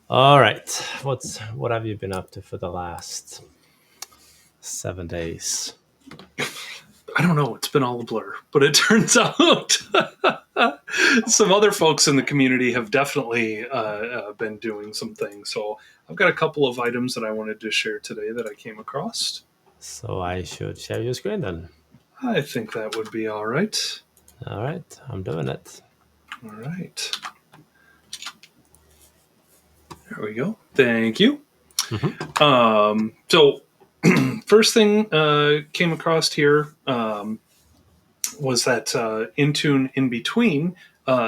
All right. What have you been up to for the last 7 days? I don't know. It's been all a blur, but it turns out some other folks in the community have definitely been doing some things. So I've got a couple of items that I wanted to share today that I came across. So I should share your screen then. I think that would be all right. All right, I'm doing it. All right. There we go. Thank you. So first thing came across here was that Intune in between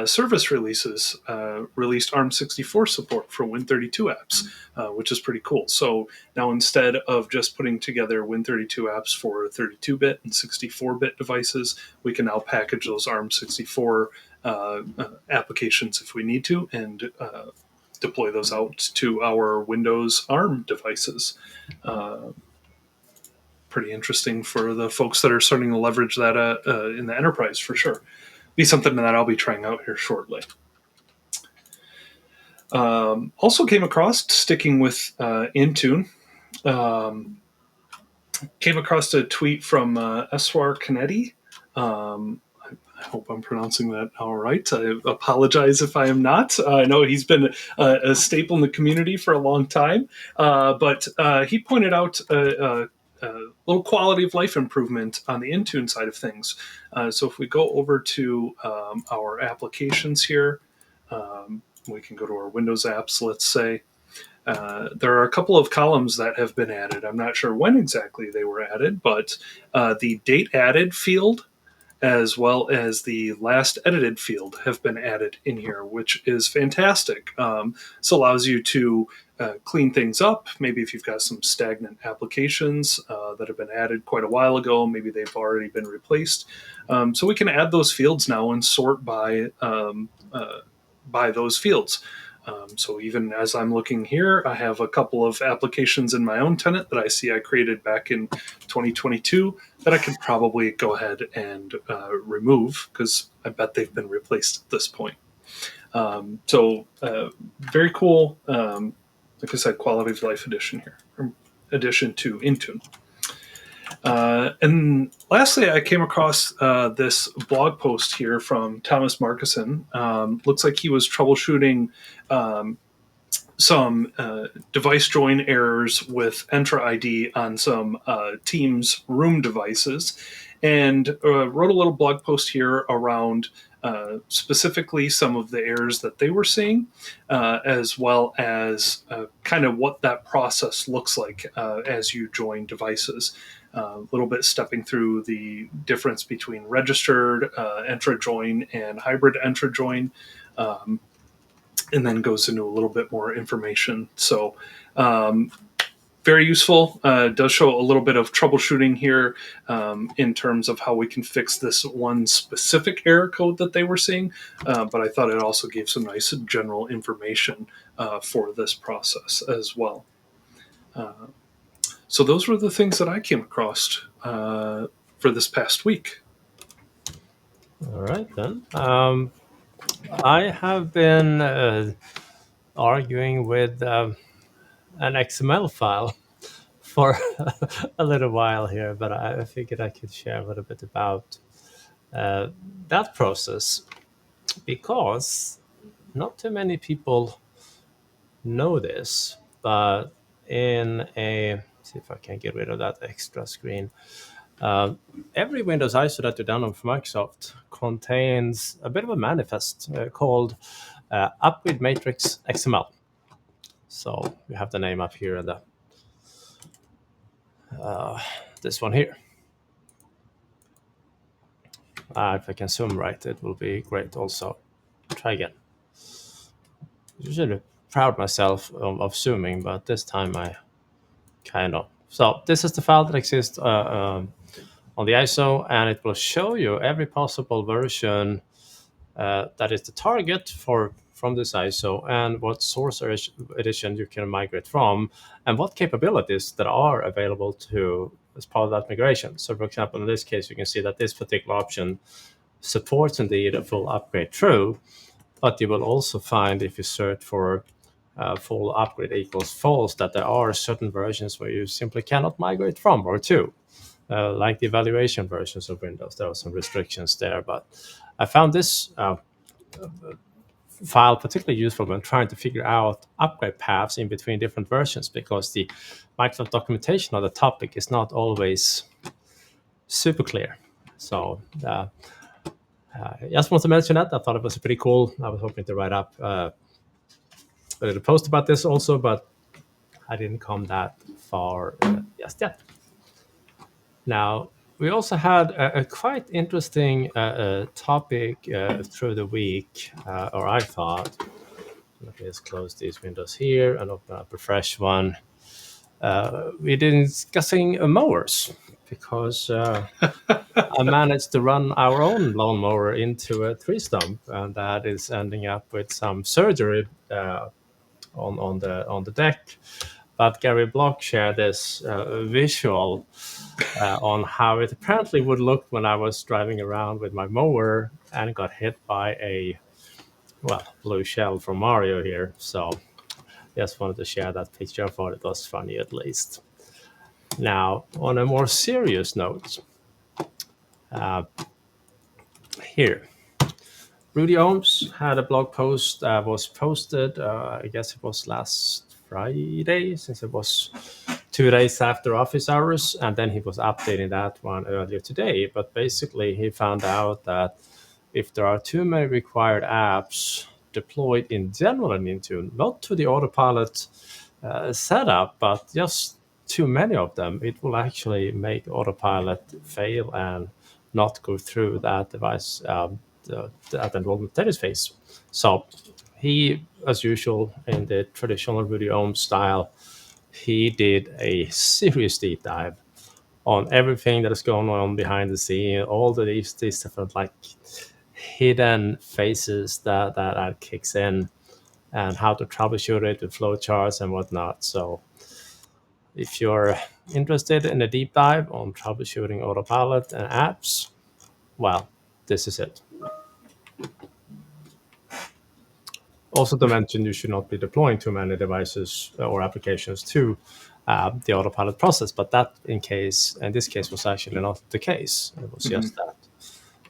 service releases released ARM64 support for Win32 apps, which is pretty cool. So now instead of just putting together Win32 apps for 32-bit and 64-bit devices, we can now package those ARM64 applications if we need to and deploy those out to our Windows ARM devices. Pretty interesting for the folks that are starting to leverage that in the enterprise for sure. Be something that I'll be trying out here shortly. Also came across, sticking with Intune, came across a tweet from Eswar Kennedy. I hope I'm pronouncing that all right. I apologize if I am not. I know he's been a staple in the community for a long time, but he pointed out a little quality of life improvement on the Intune side of things. So if we go over to our applications here, we can go to our Windows apps, let's say. There are a couple of columns that have been added. I'm not sure when exactly they were added, but the date added field as well as the last edited field have been added in here, which is fantastic. This allows you to clean things up. Maybe if you've got some stagnant applications that have been added quite a while ago, maybe they've already been replaced. So we can add those fields now and sort by those fields. So even as I'm looking here, I have a couple of applications in my own tenant that I see I created back in 2022 that I can probably go ahead and remove because I bet they've been replaced at this point. So very cool. Like I said, quality of life edition here, addition to Intune. And lastly, I came across this blog post here from Thomas Markison. Looks like he was troubleshooting some device join errors with Entra ID on some Teams room devices, and wrote a little blog post here around specifically some of the errors that they were seeing, as well as kind of what that process looks like as you join devices. A little bit stepping through the difference between registered Entra join and hybrid Entra join, and then goes into a little bit more information. So very useful. Does show a little bit of troubleshooting here in terms of how we can fix this one specific error code that they were seeing. But I thought it also gave some nice general information for this process as well. So those were the things that I came across for this past week. All right then. I have been arguing with an XML file for a little while here, but I figured I could share a little bit about that process because not too many people know this, but see if I can get rid of that extra screen. Every Windows ISO that you download from Microsoft contains a bit of a manifest called Arwidmark XML. So you have the name up here and this one here. If I can zoom right, it will be great also. Try again. Usually proud myself of zooming, but this time I kind of. So this is the file that exists on the ISO, and it will show you every possible version that is the target from this ISO and what source edition you can migrate from and what capabilities that are available to as part of that migration. So for example, in this case, you can see that this particular option supports indeed a full upgrade through, but you will also find if you search for full upgrade equals false, that there are certain versions where you simply cannot migrate from or to. Like the evaluation versions of Windows, there are some restrictions there. But I found this file particularly useful when trying to figure out upgrade paths in between different versions, because the Microsoft documentation on the topic is not always super clear. So I just want to mention that. I thought it was pretty cool. I was hoping to write up a little post about this also, but I didn't come that far just yet. Now, we also had a quite interesting topic through the week, or I thought. Let me just close these windows here and open up a fresh one. We're discussing mowers, because I managed to run our own lawnmower into a tree stump, and that is ending up with some surgery on the deck. But Gary Block shared this visual on how it apparently would look when I was driving around with my mower and got hit by a blue shell from Mario here. So just wanted to share that picture. I thought it was funny, at least. Now, on a more serious note, here, Rudy Ohms had a blog post that was posted, I guess it was last Friday, since it was 2 days after office hours, and then he was updating that one earlier today. But basically, he found out that if there are too many required apps deployed in general in Intune, not to the Autopilot setup, but just too many of them, it will actually make Autopilot fail and not go through that device, that enrollment status phase. So he, as usual, in the traditional Rudy Ohms style, he did a serious deep dive on everything that is going on behind the scene, all these different like hidden phases that kicks in, and how to troubleshoot it with flowcharts and whatnot. So if you're interested in a deep dive on troubleshooting Autopilot and apps, well, this is it. Also to mention, you should not be deploying too many devices or applications to the Autopilot process, but that in this case was actually not the case. It was just that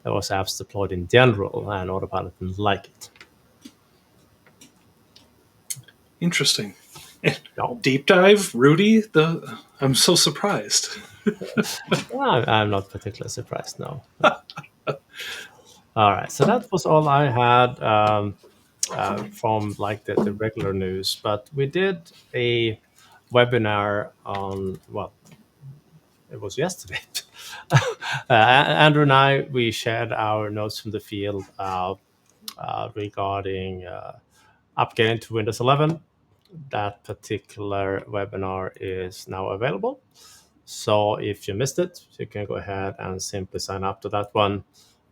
there was apps deployed in general and Autopilot didn't like it. Interesting. No. Deep dive, Rudy. I'm so surprised. I'm not particularly surprised, no. All right, so that was all I had from like the regular news, but we did a webinar on, it was yesterday. Andrew and I, we shared our notes from the field regarding upgrading to Windows 11. That particular webinar is now available. So if you missed it, you can go ahead and simply sign up to that one.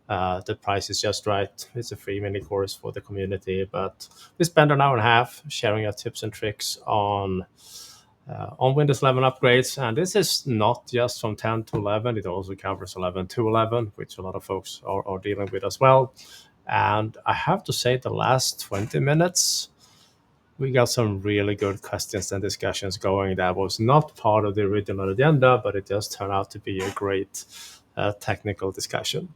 The price is just right. It's a free mini course for the community, but we spend an hour and a half sharing our tips and tricks on Windows 11 upgrades. And this is not just from 10 to 11. It also covers 11 to 11, which a lot of folks are dealing with as well. And I have to say, the last 20 minutes, we got some really good questions and discussions going. That was not part of the original agenda, but it just turned out to be a great technical discussion.